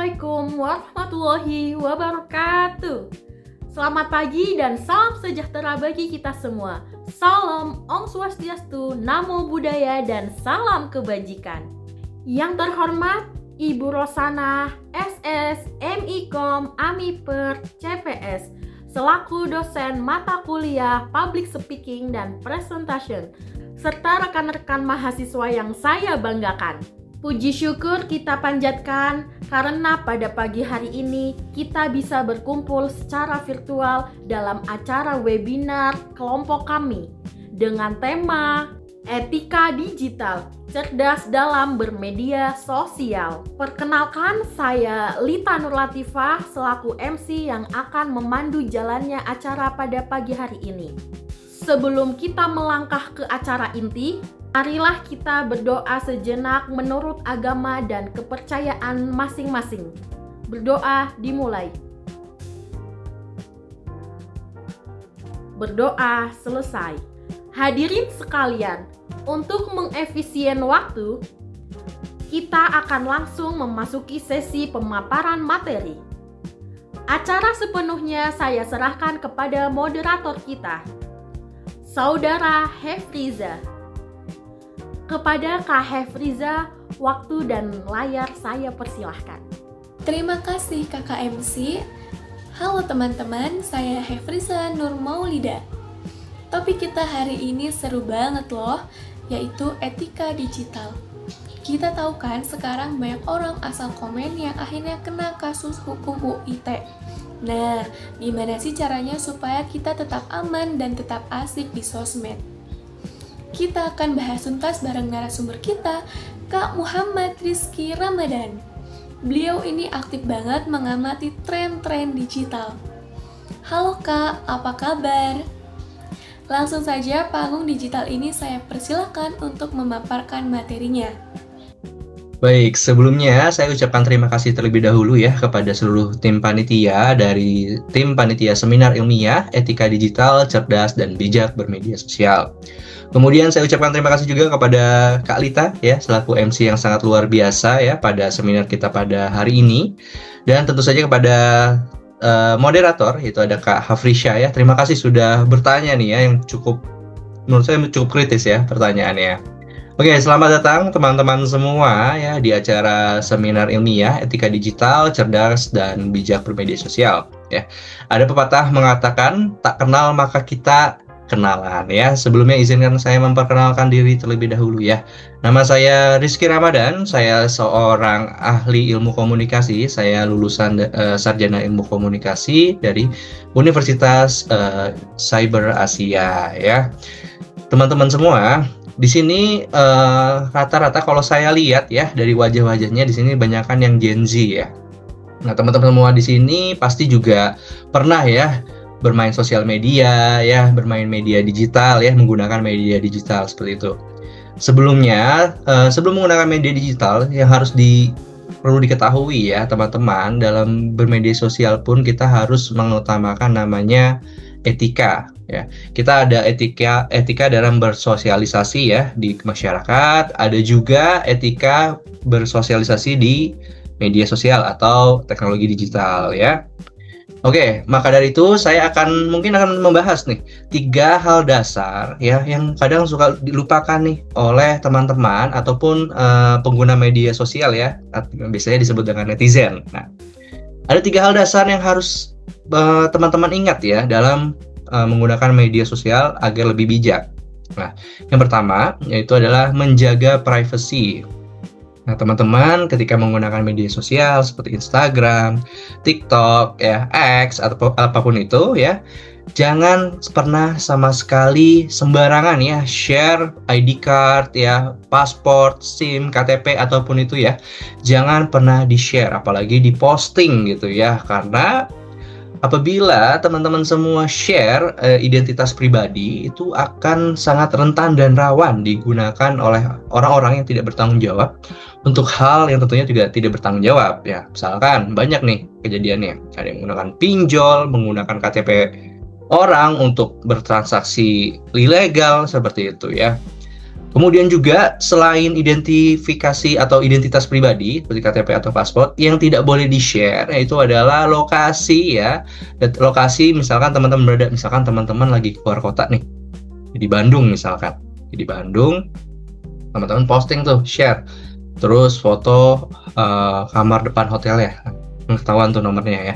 Assalamualaikum warahmatullahi wabarakatuh. Selamat pagi dan salam sejahtera bagi kita semua. Salam Om Swastiastu, Namo Buddhaya, dan salam kebajikan. Yang terhormat Ibu Rosana, SS, MIKOM, AMIPER, CPS, selaku dosen mata kuliah Public Speaking dan Presentation, serta rekan-rekan mahasiswa yang saya banggakan. Puji syukur kita panjatkan karena pada pagi hari ini kita bisa berkumpul secara virtual dalam acara webinar kelompok kami dengan tema Etika Digital, Cerdas dalam Bermedia Sosial. Perkenalkan, saya Lita Nur Latifah selaku MC yang akan memandu jalannya acara pada pagi hari ini. Sebelum kita melangkah ke acara inti, marilah kita berdoa sejenak menurut agama dan kepercayaan masing-masing. Berdoa dimulai. Berdoa selesai. Hadirin sekalian, untuk mengefisien waktu, kita akan langsung memasuki sesi pemaparan materi. Acara sepenuhnya saya serahkan kepada moderator kita, Saudara Hefriza. Kepada Kak Hefriza, waktu dan layar saya persilahkan. Terima kasih Kakak MC. Halo teman-teman, saya Hefriza Nur Maulida. Topik kita hari ini seru banget loh, yaitu etika digital. Kita tahu kan sekarang banyak orang asal komen yang akhirnya kena kasus hukum UIT. Nah, gimana sih caranya supaya kita tetap aman dan tetap asik di sosmed? Kita akan bahas tuntas bareng narasumber kita, Kak Muhammad Rizky Ramadan. Beliau ini aktif banget mengamati tren-tren digital. Halo Kak, apa kabar? Langsung saja panggung digital ini saya persilakan untuk memaparkan materinya. Baik, sebelumnya saya ucapkan terima kasih terlebih dahulu ya kepada seluruh tim panitia dari tim panitia Seminar Ilmiah Etika Digital, Cerdas dan Bijak Bermedia Sosial. Kemudian saya ucapkan terima kasih juga kepada Kak Lita ya selaku MC yang sangat luar biasa ya pada seminar kita pada hari ini. Dan tentu saja kepada moderator yaitu ada Kak Hafrisha ya. Terima kasih sudah bertanya nih ya yang menurut saya cukup kritis ya pertanyaannya. Oke, selamat datang teman-teman semua ya di acara Seminar Ilmiah Etika Digital, Cerdas dan Bijak Bermedia Sosial ya. Ada pepatah mengatakan tak kenal maka kita kenalan ya. Sebelumnya izinkan saya memperkenalkan diri terlebih dahulu ya. Nama saya Rizky Ramadan, saya seorang ahli ilmu komunikasi. Saya lulusan sarjana ilmu komunikasi dari Universitas Cyber Asia ya. Teman-teman semua, di sini rata-rata kalau saya lihat ya dari wajah-wajahnya di sini banyakkan yang Gen Z ya. Nah, teman-teman semua di sini pasti juga pernah ya bermain sosial media ya, bermain media digital ya, menggunakan media digital seperti itu. Sebelumnya, sebelum menggunakan media digital yang perlu diketahui ya teman-teman, dalam bermedia sosial pun kita harus mengutamakan namanya etika ya. Kita ada etika dalam bersosialisasi ya di masyarakat, ada juga etika bersosialisasi di media sosial atau teknologi digital ya. Oke, maka dari itu saya mungkin akan membahas nih 3 hal dasar ya yang kadang suka dilupakan nih oleh teman-teman ataupun pengguna media sosial ya, biasanya disebut dengan netizen. Nah, ada 3 hal dasar yang harus teman-teman ingat ya dalam menggunakan media sosial agar lebih bijak. Nah, yang pertama yaitu adalah menjaga privacy. Nah, teman-teman ketika menggunakan media sosial seperti Instagram, TikTok, ya, X atau apapun itu ya, jangan pernah sama sekali sembarangan ya share ID card ya, paspor, SIM, KTP ataupun itu ya. Jangan pernah di-share apalagi di-posting gitu ya, karena apabila teman-teman semua share identitas pribadi itu akan sangat rentan dan rawan digunakan oleh orang-orang yang tidak bertanggung jawab untuk hal yang tentunya juga tidak bertanggung jawab ya. Misalkan banyak nih kejadiannya, ada yang menggunakan pinjol, menggunakan KTP orang untuk bertransaksi ilegal seperti itu ya. Kemudian juga selain identifikasi atau identitas pribadi seperti KTP atau paspor, yang tidak boleh di-share yaitu adalah lokasi ya. Lokasi misalkan teman-teman berada, misalkan teman-teman lagi keluar kota nih, di Bandung misalkan. Di Bandung, teman-teman posting tuh, share. Terus foto kamar depan hotel ya, ketahuan tuh nomornya ya.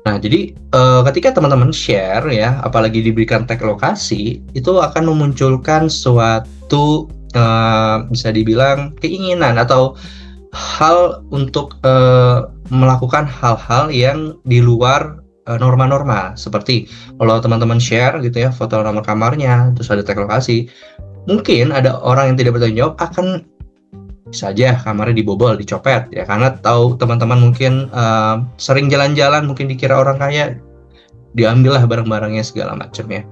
Nah, jadi ketika teman-teman share ya, apalagi diberikan tag lokasi, itu akan memunculkan suatu bisa dibilang keinginan atau hal untuk melakukan hal-hal yang di luar norma-norma. Seperti kalau teman-teman share gitu ya, foto nomor kamarnya, terus ada tag lokasi, mungkin ada orang yang tidak bertanggung jawab akan bisa aja kamarnya dibobol, dicopet ya, karena tahu teman-teman mungkin sering jalan-jalan, mungkin dikira orang kaya, diambillah barang-barangnya segala macam ya.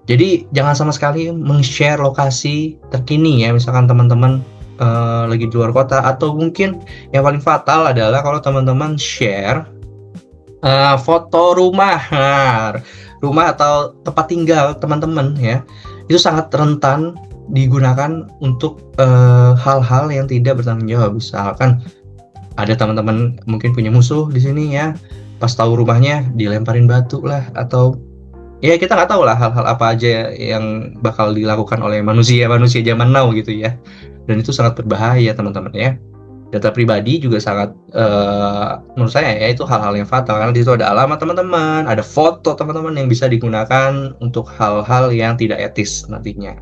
Jadi jangan sama sekali meng-share lokasi terkini ya, misalkan teman-teman lagi di luar kota, atau mungkin yang paling fatal adalah kalau teman-teman share foto rumah atau tempat tinggal teman-teman ya, itu sangat rentan digunakan untuk hal-hal yang tidak bertanggung jawab. Misalkan ada teman-teman mungkin punya musuh di sini ya, pas tahu rumahnya dilemparin batu lah, atau ya kita nggak tahu lah hal-hal apa aja yang bakal dilakukan oleh manusia zaman now gitu ya. Dan itu sangat berbahaya teman-teman ya. Data pribadi juga sangat menurut saya ya, itu hal-hal yang fatal, karena di situ ada alamat teman-teman, ada foto teman-teman yang bisa digunakan untuk hal-hal yang tidak etis nantinya.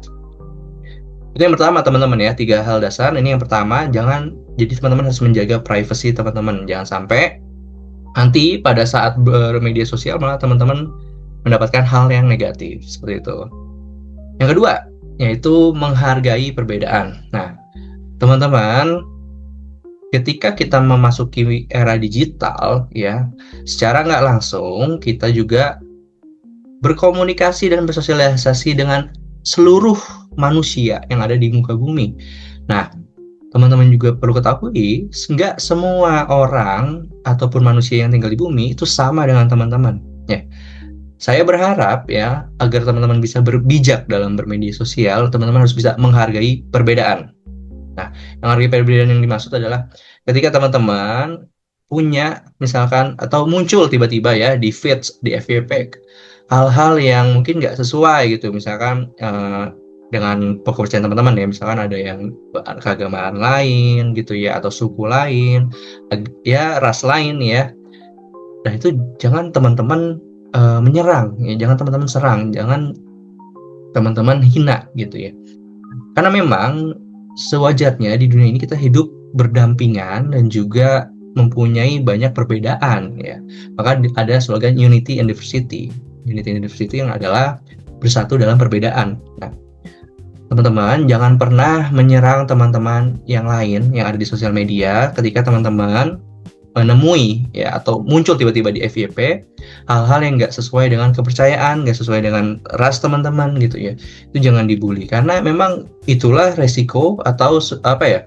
Itu yang pertama teman-teman ya, 3 hal dasar. Ini yang pertama, jadi teman-teman harus menjaga privasi teman-teman. Jangan sampai nanti pada saat bermedia sosial malah teman-teman mendapatkan hal yang negatif seperti itu. Yang kedua, yaitu menghargai perbedaan. Nah, teman-teman, ketika kita memasuki era digital ya, secara nggak langsung kita juga berkomunikasi dan bersosialisasi dengan seluruh manusia yang ada di muka bumi. Nah, teman-teman juga perlu ketahui, nggak semua orang ataupun manusia yang tinggal di bumi itu sama dengan teman-teman. Ya, saya berharap ya, agar teman-teman bisa berbijak dalam bermedia sosial, teman-teman harus bisa menghargai perbedaan. Nah, menghargai perbedaan yang dimaksud adalah ketika teman-teman punya misalkan atau muncul tiba-tiba ya di feeds, di FYP, hal-hal yang mungkin nggak sesuai gitu, misalkan dengan kepercayaan teman-teman ya, misalkan ada yang keagamaan lain gitu ya, atau suku lain ya, ras lain ya. Nah, itu jangan teman-teman menyerang ya, jangan teman-teman serang, jangan teman-teman hina gitu ya, karena memang sewajarnya di dunia ini kita hidup berdampingan dan juga mempunyai banyak perbedaan ya. Maka ada slogan Unity and Diversity yang adalah bersatu dalam perbedaan. Nah, teman-teman jangan pernah menyerang teman-teman yang lain yang ada di sosial media ketika teman-teman menemui ya, atau muncul tiba-tiba di FYP hal-hal yang nggak sesuai dengan kepercayaan, nggak sesuai dengan ras teman-teman gitu ya. Itu jangan dibully, karena memang itulah resiko atau apa ya,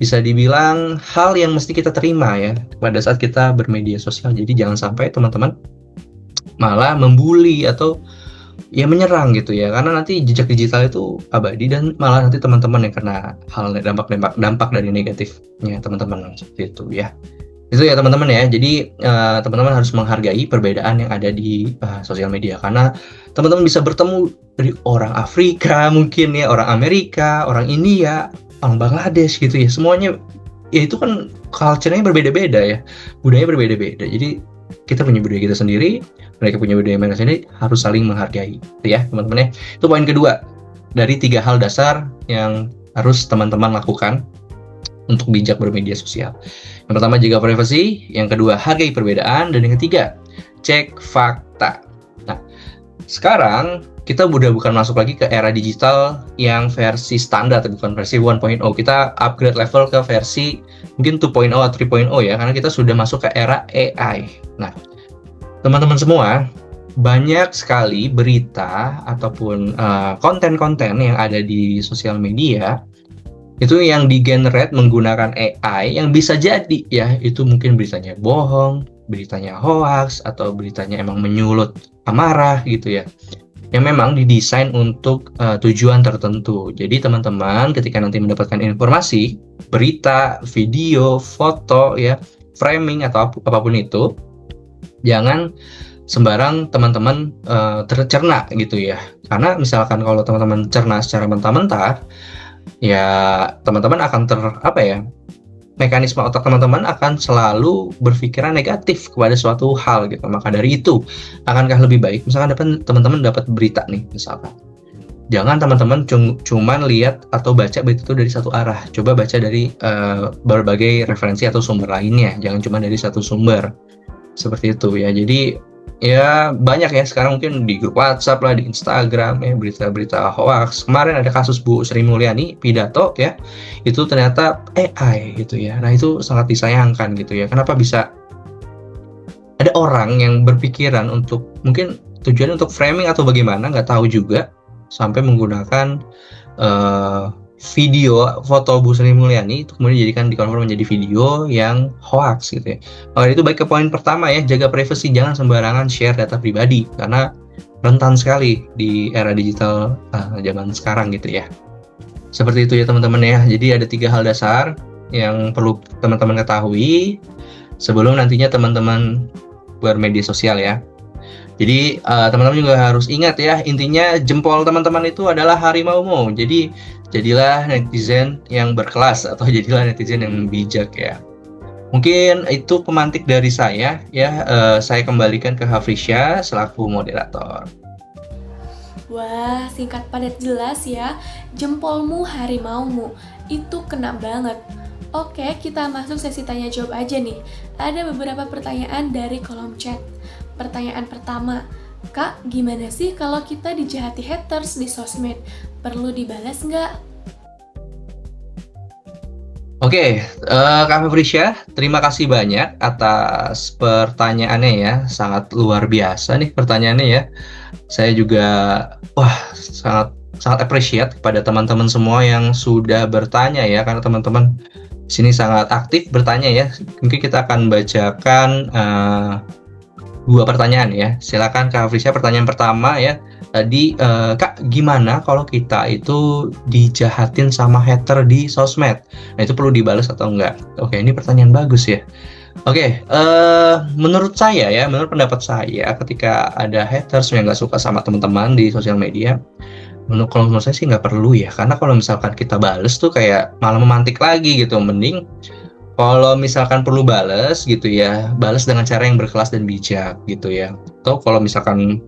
bisa dibilang hal yang mesti kita terima ya pada saat kita bermedia sosial. Jadi jangan sampai teman-teman malah membuli atau ya menyerang gitu ya, karena nanti jejak digital itu abadi dan malah nanti teman-teman yang kena hal dampak dari negatifnya teman-teman seperti itu ya. Itu ya teman-teman ya. Jadi teman-teman harus menghargai perbedaan yang ada di sosial media, karena teman-teman bisa bertemu dari orang Afrika mungkin ya, orang Amerika, orang India, orang Bangladesh gitu ya. Semuanya ya itu kan culture-nya berbeda-beda ya, budayanya berbeda-beda. Jadi kita punya budaya kita sendiri, mereka punya budaya mereka sendiri, harus saling menghargai gitu ya teman-teman ya. Itu poin kedua dari 3 hal dasar yang harus teman-teman lakukan untuk bijak bermedia sosial. Yang pertama, jaga privasi. Yang kedua, hargai perbedaan. Dan yang ketiga, cek fakta. Nah, sekarang kita udah bukan masuk lagi ke era digital yang versi standar, bukan versi 1.0. Kita upgrade level ke versi mungkin 2.0 atau 3.0 ya, karena kita sudah masuk ke era AI. Nah, teman-teman semua, banyak sekali berita ataupun konten-konten yang ada di sosial media itu yang digenerate menggunakan AI, yang bisa jadi ya itu mungkin beritanya bohong, beritanya hoax, atau beritanya emang menyulut amarah gitu ya. yang memang didesain untuk tujuan tertentu. Jadi teman-teman ketika nanti mendapatkan informasi, berita, video, foto ya, framing atau apapun itu, jangan sembarang teman-teman tercerna gitu ya. Karena misalkan kalau teman-teman cerna secara mentah-mentah, ya teman-teman akan mekanisme otak teman-teman akan selalu berpikiran negatif kepada suatu hal gitu. Maka dari itu, akankah lebih baik misalkan teman-teman dapat berita nih misalkan. Jangan teman-teman cuman lihat atau baca berita itu dari satu arah. Coba baca dari berbagai referensi atau sumber lainnya. Jangan cuma dari satu sumber. Seperti itu ya. Jadi ya banyak ya sekarang mungkin di grup WhatsApp lah, di Instagram ya, berita-berita hoax. Kemarin ada kasus Bu Sri Mulyani pidato ya, itu ternyata AI gitu ya. Nah itu sangat disayangkan gitu ya. Kenapa bisa ada orang yang berpikiran untuk mungkin tujuan untuk framing atau bagaimana, nggak tahu juga, sampai menggunakan video foto Bu Sri Mulyani itu kemudian dijadikan dikonvert menjadi video yang hoax gitu ya. Maka itu baik ke poin pertama ya, jaga privasi, jangan sembarangan share data pribadi karena rentan sekali di era digital zaman sekarang gitu ya. Seperti itu ya teman-teman ya. Jadi ada 3 hal dasar yang perlu teman-teman ketahui sebelum nantinya teman-teman bermedia sosial ya. Jadi teman-teman juga harus ingat ya, intinya jempol teman-teman itu adalah harimaumu. Jadi jadilah netizen yang berkelas atau jadilah netizen yang bijak ya. Mungkin itu pemantik dari saya ya. Saya kembalikan ke Hafrisya selaku moderator. Wah, singkat padat jelas ya. Jempolmu harimaumu. Itu kena banget. Oke, kita masuk sesi tanya jawab aja nih. Ada beberapa pertanyaan dari kolom chat. Pertanyaan pertama, Kak, gimana sih kalau kita dijahati haters di sosmed? Perlu dibalas nggak? Oke, Kak Febrisya, terima kasih banyak atas pertanyaannya ya. Sangat luar biasa nih pertanyaannya ya. Saya juga sangat appreciate kepada teman-teman semua yang sudah bertanya ya, karena teman-teman sini sangat aktif bertanya ya. Mungkin kita akan bacakan 2 pertanyaan ya. Silakan Kak Frisya, pertanyaan pertama ya. Tadi Kak, gimana kalau kita itu dijahatin sama hater di sosmed? Nah, itu perlu dibalas atau enggak? Oke, ini pertanyaan bagus ya. Oke, menurut saya ya, menurut pendapat saya, ketika ada haters yang nggak suka sama teman-teman di sosial media, kalau menurut saya sih nggak perlu ya. Karena kalau misalkan kita bales tuh kayak malah memantik lagi gitu. Mending kalau misalkan perlu bales gitu ya, bales dengan cara yang berkelas dan bijak gitu ya. Atau kalau misalkan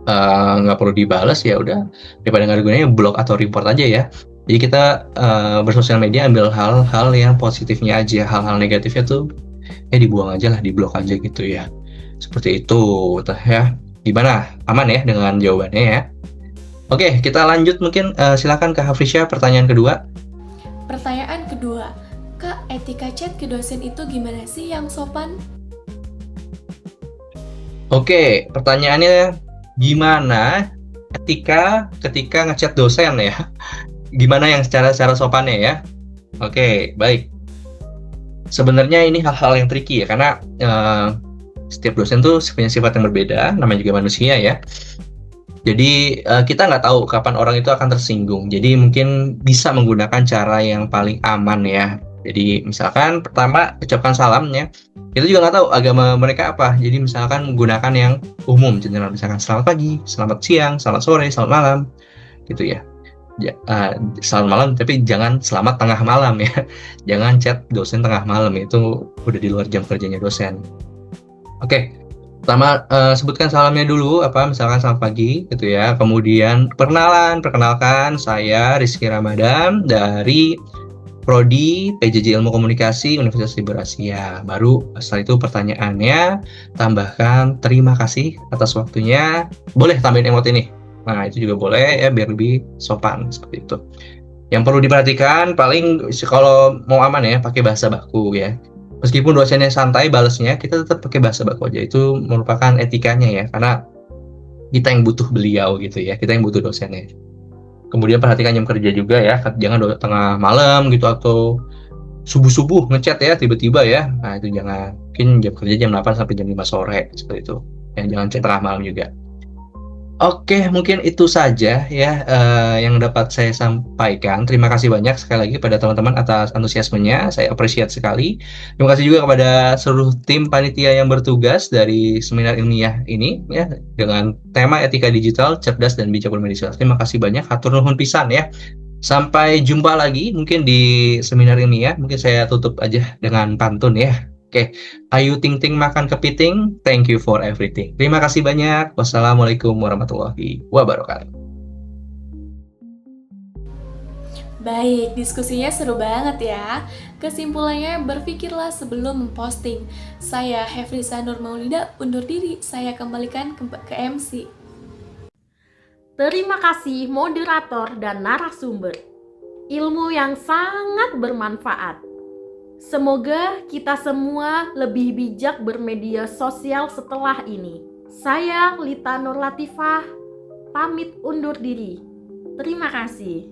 nggak perlu dibales ya udah, daripada nggak ada gunanya blok atau report aja ya. Jadi kita bersosial media ambil hal-hal yang positifnya aja, hal-hal negatifnya tuh dibuang aja lah, diblok aja gitu ya. Seperti itu ya. Gimana? Aman ya dengan jawabannya ya? Oke, kita lanjut mungkin silakan Kak Hafrisya pertanyaan kedua. Pertanyaan kedua, Kak, etika chat ke dosen itu gimana sih yang sopan? Oke, pertanyaannya gimana ketika ngechat dosen ya? Gimana yang secara sopannya ya? Oke, baik. Sebenarnya ini hal-hal yang tricky ya, karena setiap dosen tuh punya sifat yang berbeda, namanya juga manusia ya. Jadi kita nggak tahu kapan orang itu akan tersinggung. Jadi mungkin bisa menggunakan cara yang paling aman ya. Jadi misalkan pertama ucapkan salamnya. Kita juga nggak tahu agama mereka apa. Jadi misalkan menggunakan yang umum, general, misalkan selamat pagi, selamat siang, selamat sore, selamat malam, gitu ya. Selamat malam, tapi jangan selamat tengah malam ya. Jangan chat dosen tengah malam, itu udah di luar jam kerjanya dosen. Oke, pertama sebutkan salamnya dulu, misalkan selamat pagi gitu ya. Kemudian perkenalkan saya Rizky Ramadan dari Prodi PJJ Ilmu Komunikasi Universitas Liber Asia. Baru setelah itu pertanyaannya tambahkan terima kasih atas waktunya. Boleh tambahin emot ini. Nah, itu juga boleh ya, biar lebih sopan seperti itu. Yang perlu diperhatikan paling kalau mau aman ya, pakai bahasa baku ya. Meskipun dosennya santai balesnya, kita tetap pakai bahasa baku aja. Itu merupakan etikanya ya, karena kita yang butuh beliau gitu ya, kita yang butuh dosennya. Kemudian perhatikan jam kerja juga ya, jangan tengah malam gitu atau subuh-subuh ngechat ya tiba-tiba ya. Nah, itu jangan. Mungkin jam kerja jam 8 sampai jam 5 sore seperti itu. Jangan chat tengah malam juga. Oke, mungkin itu saja ya yang dapat saya sampaikan. Terima kasih banyak sekali lagi pada teman-teman atas antusiasmenya. Saya appreciate sekali. Terima kasih juga kepada seluruh tim panitia yang bertugas dari seminar ilmiah ini ya dengan tema etika digital, cerdas dan bijak bermedia sosial. Terima kasih banyak. Hatur nuhun pisan ya. Sampai jumpa lagi mungkin di seminar ilmiah. Mungkin saya tutup aja dengan pantun ya. Oke, ayu ting ting makan kepiting, thank you for everything. Terima kasih banyak. Wassalamualaikum warahmatullahi wabarakatuh. Baik, diskusinya seru banget ya. Kesimpulannya, berpikirlah sebelum memposting. Saya Hefrisa Nur Maulida undur diri. Saya kembalikan ke MC. Terima kasih moderator dan narasumber. Ilmu yang sangat bermanfaat. Semoga kita semua lebih bijak bermedia sosial setelah ini. Saya Lita Nur Latifah, pamit undur diri. Terima kasih.